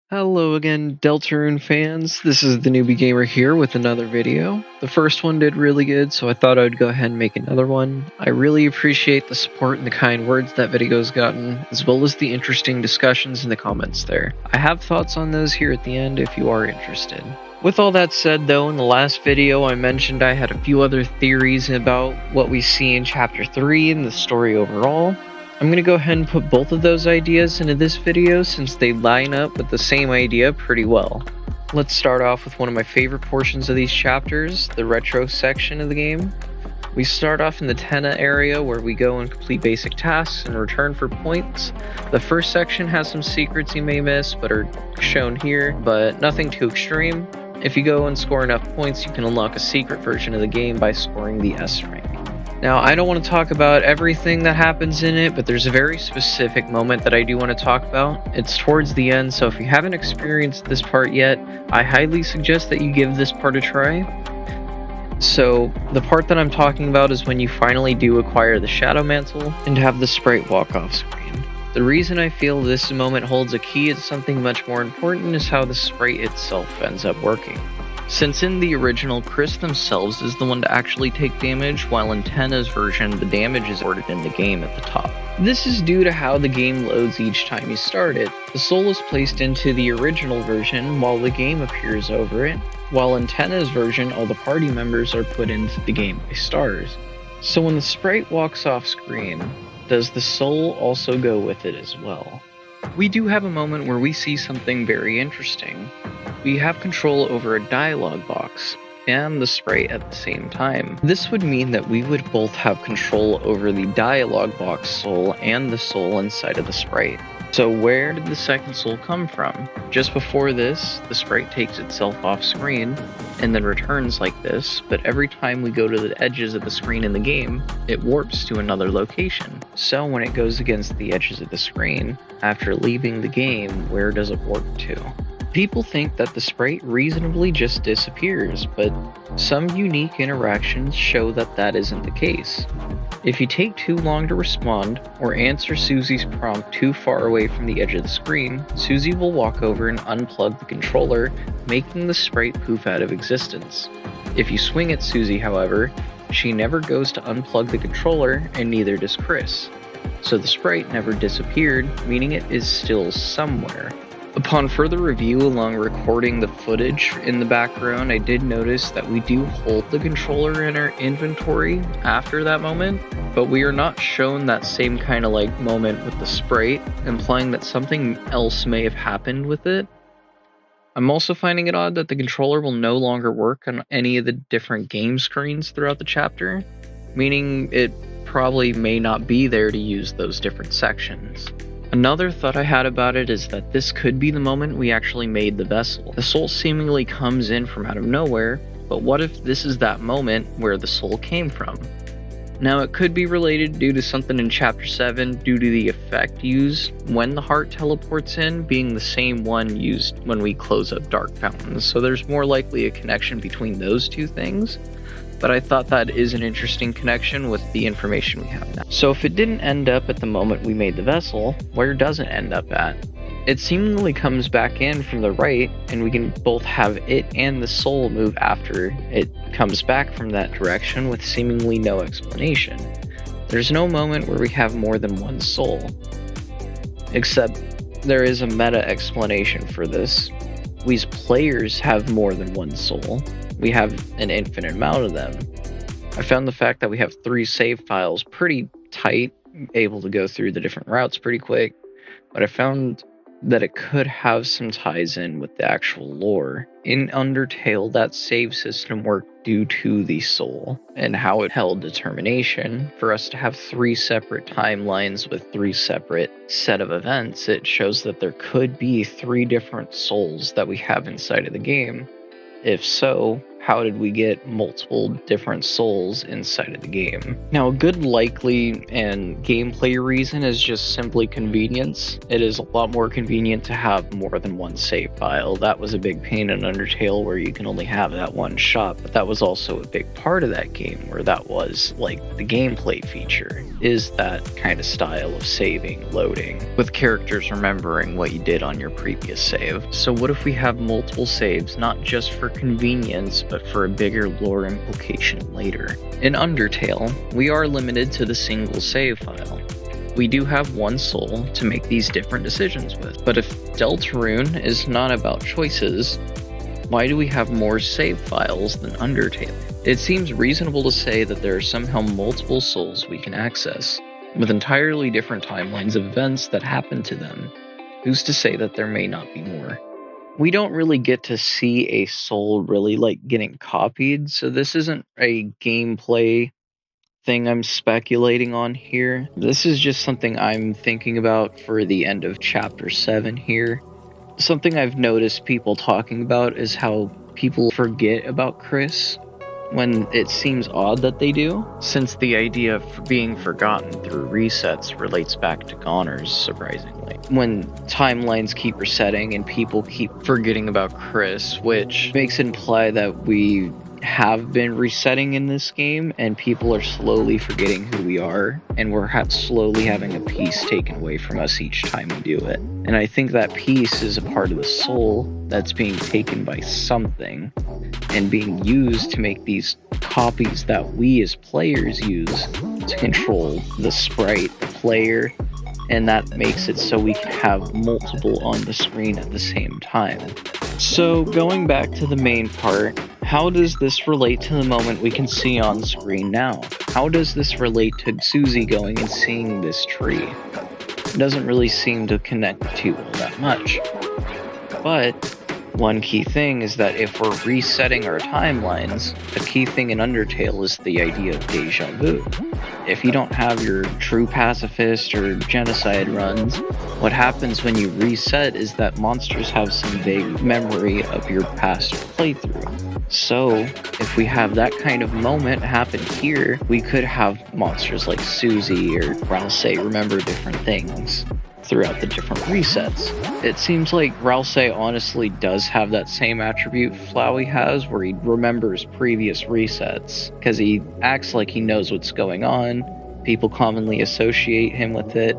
Hello again, Deltarune fans. This is the Newbie Gamer here with another video. The first one did really good, so I thought I'd go ahead and make another one. I really appreciate the support and the kind words that video's gotten, as well as the interesting discussions in the comments there. I have thoughts on those here at the end if you are interested. With all that said though, in the last video I mentioned I had a few other theories about what we see in Chapter 3 and the story overall. I'm going to go ahead and put both of those ideas into this video since they line up with the same idea pretty well. Let's start off with one of my favorite portions of these chapters, the retro section of the game. We start off in the Tenna area where we go and complete basic tasks and return for points. The first section has some secrets you may miss but are shown here, but nothing too extreme. If you go and score enough points, you can unlock a secret version of the game by scoring the S rank. Now, I don't want to talk about everything that happens in it, but there's a very specific moment that I do want to talk about. It's towards the end, so if you haven't experienced this part yet, I highly suggest that you give this part a try. So, the part that I'm talking about is when you finally do acquire the Shadow Mantle and have the sprite walk off screen. The reason I feel this moment holds a key to something much more important is how the sprite itself ends up working. Since in the original, Chris themselves is the one to actually take damage, while in Tenna's version, the damage is ordered in the game at the top. This is due to how the game loads each time you start it. The soul is placed into the original version while the game appears over it, while in Tenna's version, all the party members are put into the game by stars. So when the sprite walks off screen, does the soul also go with it as well? We do have a moment where we see something very interesting. We have control over a dialog box and the sprite at the same time. This would mean that we would both have control over the dialog box soul and the soul inside of the sprite. So where did the second soul come from? Just before this, the sprite takes itself off screen and then returns like this, but every time we go to the edges of the screen in the game, it warps to another location. So when it goes against the edges of the screen, after leaving the game, where does it warp to? People think that the sprite reasonably just disappears, but some unique interactions show that that isn't the case. If you take too long to respond, or answer Susie's prompt too far away from the edge of the screen, Susie will walk over and unplug the controller, making the sprite poof out of existence. If you swing at Susie, however, she never goes to unplug the controller, and neither does Chris. So the sprite never disappeared, meaning it is still somewhere. Upon further review along recording the footage in the background, I did notice that we do hold the controller in our inventory after that moment, but we are not shown that same kind of moment with the sprite, implying that something else may have happened with it. I'm also finding it odd that the controller will no longer work on any of the different game screens throughout the chapter, meaning it probably may not be there to use those different sections. Another thought I had about it is that this could be the moment we actually made the vessel. The soul seemingly comes in from out of nowhere, but what if this is that moment where the soul came from? Now it could be related due to something in Chapter 7 due to the effect used when the heart teleports in being the same one used when we close up Dark Fountains, so there's more likely a connection between those two things. But I thought that is an interesting connection with the information we have now. So if it didn't end up at the moment we made the vessel, where does it end up at? It seemingly comes back in from the right, and we can both have it and the soul move after it comes back from that direction with seemingly no explanation. There's no moment where we have more than one soul. Except there is a meta explanation for this. We as players have more than one soul. We have an infinite amount of them. I found the fact that we have 3 save files pretty tight, able to go through the different routes pretty quick, but I found that it could have some ties in with the actual lore. In Undertale, that save system worked due to the soul, and how it held determination. For us to have 3 separate timelines with 3 separate set of events, it shows that there could be 3 different souls that we have inside of the game. If so, how did we get multiple different souls inside of the game? Now, a good likely and gameplay reason is just simply convenience. It is a lot more convenient to have more than one save file. That was a big pain in Undertale where you can only have that one shot, but that was also a big part of that game where that was like the gameplay feature, is that kind of style of saving, loading, with characters remembering what you did on your previous save. So what if we have multiple saves, not just for convenience, but for a bigger lore implication later? In Undertale, we are limited to the single save file. We do have one soul to make these different decisions with. But if Deltarune is not about choices, why do we have more save files than Undertale? It seems reasonable to say that there are somehow multiple souls we can access, with entirely different timelines of events that happen to them. Who's to say that there may not be more? We don't really get to see a soul really like getting copied, so this isn't a gameplay thing I'm speculating on here. This is just something I'm thinking about for the end of chapter 7 here. Something I've noticed people talking about is how people forget about Chris when it seems odd that they do, since the idea of being forgotten through resets relates back to goners, surprisingly. When timelines keep resetting and people keep forgetting about Chris, which makes it imply that we have been resetting in this game and people are slowly forgetting who we are, and we're slowly having a piece taken away from us each time we do it. And I think that piece is a part of the soul that's being taken by something and being used to make these copies that we as players use to control the sprite, the player, and that makes it so we can have multiple on the screen at the same time. So going back to the main part, how does this relate to the moment we can see on screen now? How does this relate to Susie going and seeing this tree? It doesn't really seem to connect the two all that much. But one key thing is that if we're resetting our timelines, a key thing in Undertale is the idea of deja vu. If you don't have your true pacifist or genocide runs, what happens when you reset is that monsters have some vague memory of your past playthrough. So, if we have that kind of moment happen here, we could have monsters like Susie or Ralse remember different things throughout the different resets. It seems like Ralse honestly does have that same attribute Flowey has, where he remembers previous resets, because he acts like he knows what's going on, people commonly associate him with it,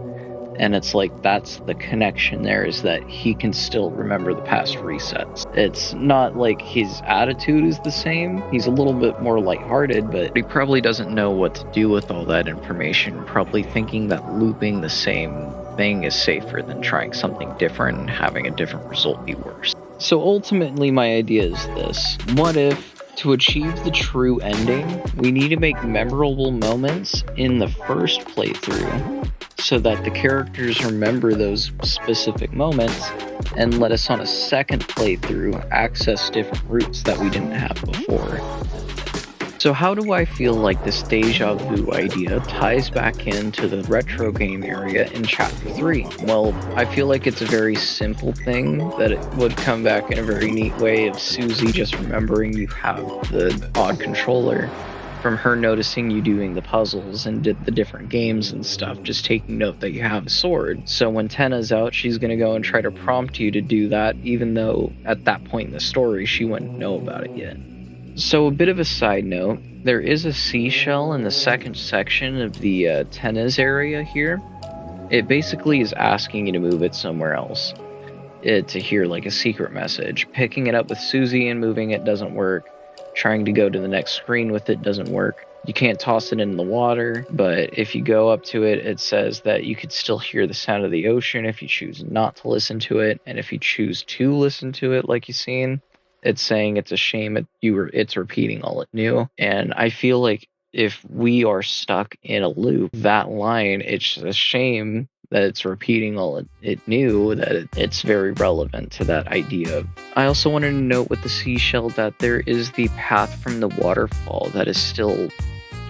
and it's like that's the connection there, is that he can still remember the past resets. It's not like his attitude is the same, he's a little bit more lighthearted, but he probably doesn't know what to do with all that information, probably thinking that looping the same thing is safer than trying something different and having a different result be worse. So ultimately my idea is this: what if, to achieve the true ending, we need to make memorable moments in the first playthrough so that the characters remember those specific moments and let us on a second playthrough access different routes that we didn't have before. So how do I feel like this deja vu idea ties back into the retro game area in chapter 3? Well, I feel like it's a very simple thing, that it would come back in a very neat way of Susie just remembering you have the odd controller, from her noticing you doing the puzzles and did the different games and stuff, just taking note that you have a sword. So when Tenna's out, she's going to go and try to prompt you to do that, even though at that point in the story she wouldn't know about it yet. So a bit of a side note, there is a seashell in the second section of the Tenna's area here. It basically is asking you to move it somewhere else, to hear like a secret message. Picking it up with Susie and moving it doesn't work. Trying to go to the next screen with it doesn't work. You can't toss it in the water, but if you go up to it, it says that you could still hear the sound of the ocean if you choose not to listen to it, and if you choose to listen to it like you've seen, it's saying it's a shame it's repeating all it knew. And I feel like if we are stuck in a loop, that line, it's a shame that it's repeating all it knew, that it's very relevant to that idea. I also wanted to note with the seashell that there is the path from the waterfall that is still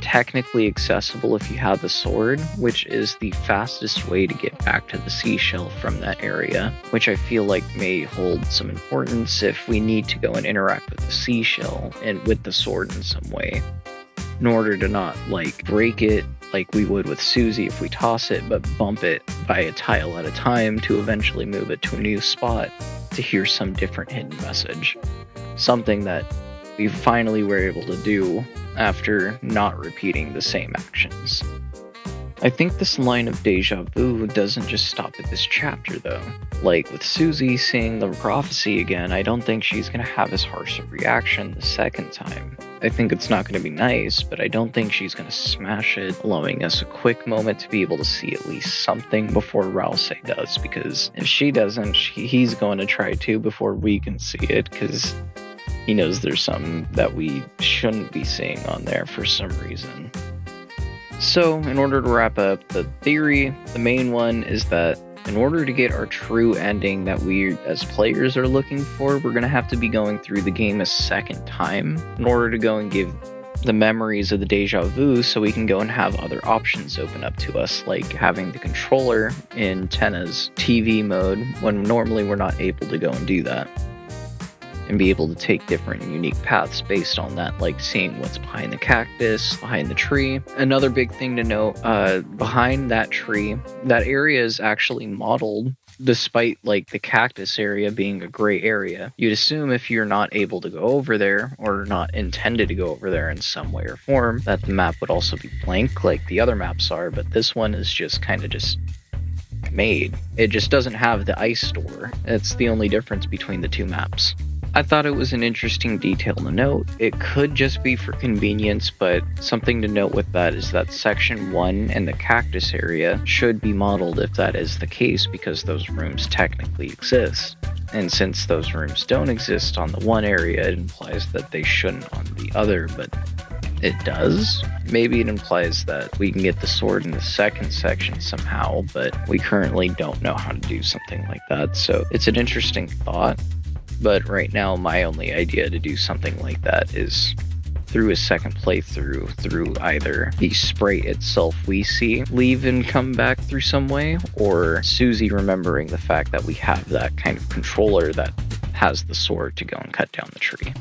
technically accessible if you have the sword, which is the fastest way to get back to the seashell from that area, which I feel like may hold some importance if we need to go and interact with the seashell and with the sword in some way, in order to not like break it like we would with Susie if we toss it, but bump it by a tile at a time to eventually move it to a new spot to hear some different hidden message. Something that we finally were able to do after not repeating the same actions. I think this line of deja vu doesn't just stop at this chapter though. Like with Susie seeing the prophecy again, I don't think she's going to have as harsh a reaction the second time. I think it's not going to be nice, but I don't think she's going to smash it, allowing us a quick moment to be able to see at least something before Rouse does, because if she doesn't, he's going to try to before we can see it, because he knows there's something that we shouldn't be seeing on there for some reason. So, in order to wrap up the theory, the main one is that in order to get our true ending that we as players are looking for, we're going to have to be going through the game a second time in order to go and give the memories of the deja vu so we can go and have other options open up to us, like having the controller in Tenna's TV mode when normally we're not able to go and do that, and be able to take different unique paths based on that, like seeing what's behind the cactus, behind the tree. Another big thing to note, behind that tree, that area is actually modeled, despite like the cactus area being a gray area. You'd assume if you're not able to go over there, or not intended to go over there in some way or form, that the map would also be blank like the other maps are, but this one is just kind of just made. It just doesn't have the ice store. It's the only difference between the two maps. I thought it was an interesting detail to note. It could just be for convenience, but something to note with that is that section 1 and the cactus area should be modeled if that is the case, because those rooms technically exist. And since those rooms don't exist on the one area, it implies that they shouldn't on the other, but it does. Maybe it implies that we can get the sword in the second section somehow, but we currently don't know how to do something like that, so it's an interesting thought. But right now, my only idea to do something like that is through a second playthrough, through either the sprite itself we see leave and come back through some way, or Susie remembering the fact that we have that kind of controller that has the sword to go and cut down the tree.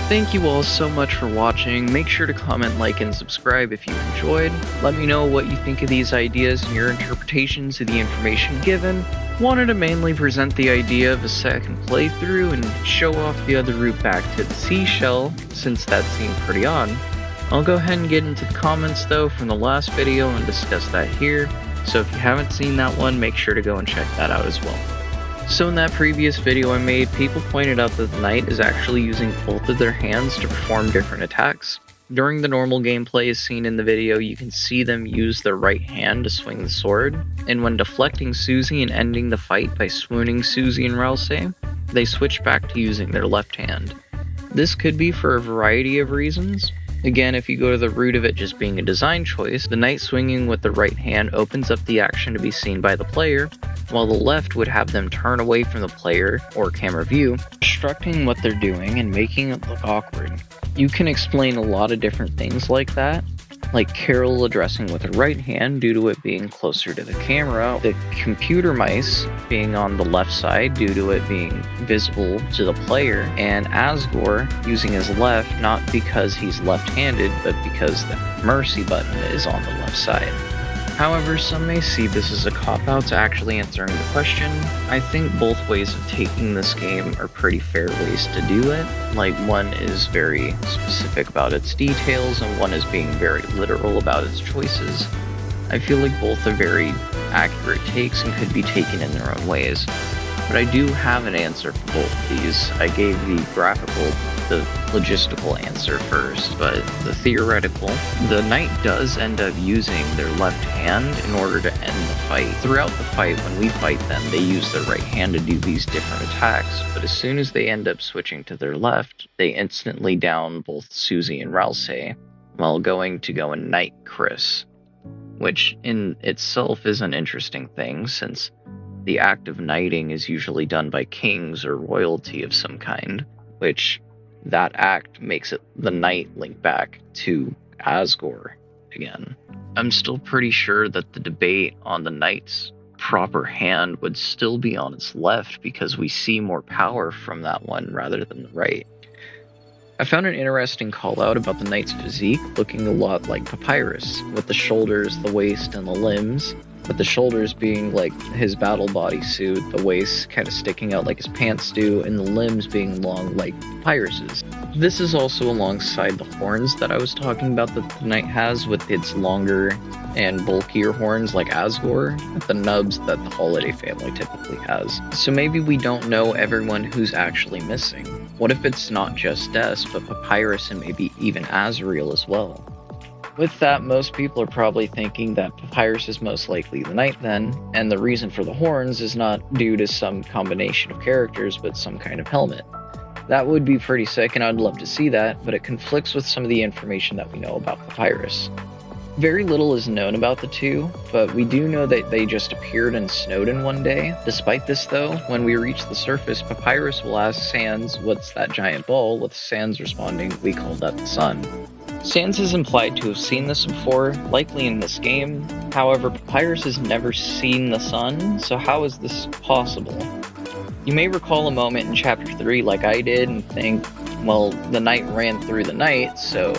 Thank you all so much for watching. Make sure to comment, like, and subscribe if you enjoyed. Let me know what you think of these ideas and your interpretations of the information given. Wanted to mainly present the idea of a second playthrough and show off the other route back to the seashell, since that seemed pretty odd. I'll go ahead and get into the comments though from the last video and discuss that here, so if you haven't seen that one, make sure to go and check that out as well. So in that previous video I made, people pointed out that the knight is actually using both of their hands to perform different attacks. During the normal gameplay as seen in the video, you can see them use their right hand to swing the sword, and when deflecting Susie and ending the fight by swooning Susie and Rouse, they switch back to using their left hand. This could be for a variety of reasons. Again, if you go to the root of it just being a design choice, the knight swinging with the right hand opens up the action to be seen by the player, while the left would have them turn away from the player or camera view, obstructing what they're doing and making it look awkward. You can explain a lot of different things like that, like Carol addressing with her right hand due to it being closer to the camera, the computer mice being on the left side due to it being visible to the player, and Asgore using his left not because he's left-handed, but because the mercy button is on the left side. However, some may see this as a cop-out to actually answering the question. I think both ways of taking this game are pretty fair ways to do it. Like, one is very specific about its details, and one is being very literal about its choices. I feel like both are very accurate takes and could be taken in their own ways. But I do have an answer for both of these. I gave the graphical, the logistical answer first, but the theoretical. The knight does end up using their left hand in order to end the fight. Throughout the fight, when we fight them, they use their right hand to do these different attacks, but as soon as they end up switching to their left, they instantly down both Susie and Rouse, while going to go and knight Chris, which in itself is an interesting thing, since the act of knighting is usually done by kings or royalty of some kind, which that act makes it the knight link back to Asgore again. I'm still pretty sure that the debate on the knight's proper hand would still be on its left because we see more power from that one rather than the right. I found an interesting call out about the knight's physique looking a lot like Papyrus, with the shoulders, the waist, and the limbs, with the shoulders being like his battle bodysuit, the waist kind of sticking out like his pants do, and the limbs being long like Papyrus's. This is also alongside the horns that I was talking about that the knight has, with its longer and bulkier horns like Asgore, with the nubs that the Holiday family typically has. So maybe we don't know everyone who's actually missing. What if it's not just Des, but Papyrus and maybe even Azrael as well? With that, most people are probably thinking that Papyrus is most likely the knight then, and the reason for the horns is not due to some combination of characters, but some kind of helmet. That would be pretty sick, and I'd love to see that, but it conflicts with some of the information that we know about Papyrus. Very little is known about the two, but we do know that they just appeared in Snowdin one day. Despite this though, when we reach the surface, Papyrus will ask Sans, "What's that giant ball?" with Sans responding, "We call that the sun." Sans is implied to have seen this before, likely in this game. However, Papyrus has never seen the sun, so how is this possible? You may recall a moment in Chapter 3 like I did and think, well, the knight ran through the night, so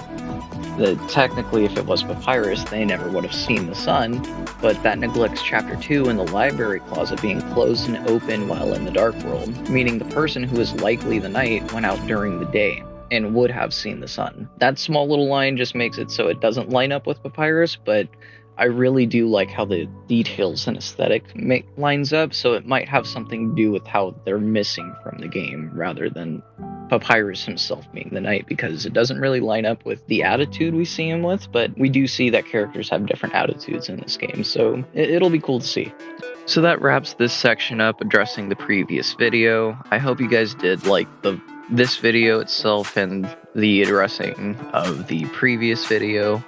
technically if it was Papyrus, they never would have seen the sun, but that neglects Chapter 2 and the library closet being closed and open while in the Dark World, meaning the person who is likely the knight went out during the day and would have seen the sun. That small little line just makes it so it doesn't line up with Papyrus, but I really do like how the details and aesthetic lines up, so it might have something to do with how they're missing from the game rather than Papyrus himself being the knight, because it doesn't really line up with the attitude we see him with, but we do see that characters have different attitudes in this game, so it'll be cool to see. So that wraps this section up addressing the previous video. I hope you guys did like this video itself and the addressing of the previous video.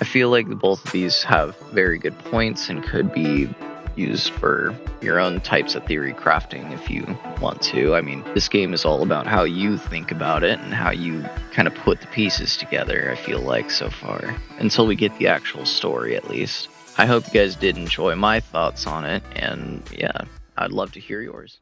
I feel like both of these have very good points and could be used for your own types of theory crafting if you want to. I mean, this game is all about how you think about it and how you kind of put the pieces together, I feel like, so far. Until we get the actual story, at least. I hope you guys did enjoy my thoughts on it, and yeah, I'd love to hear yours.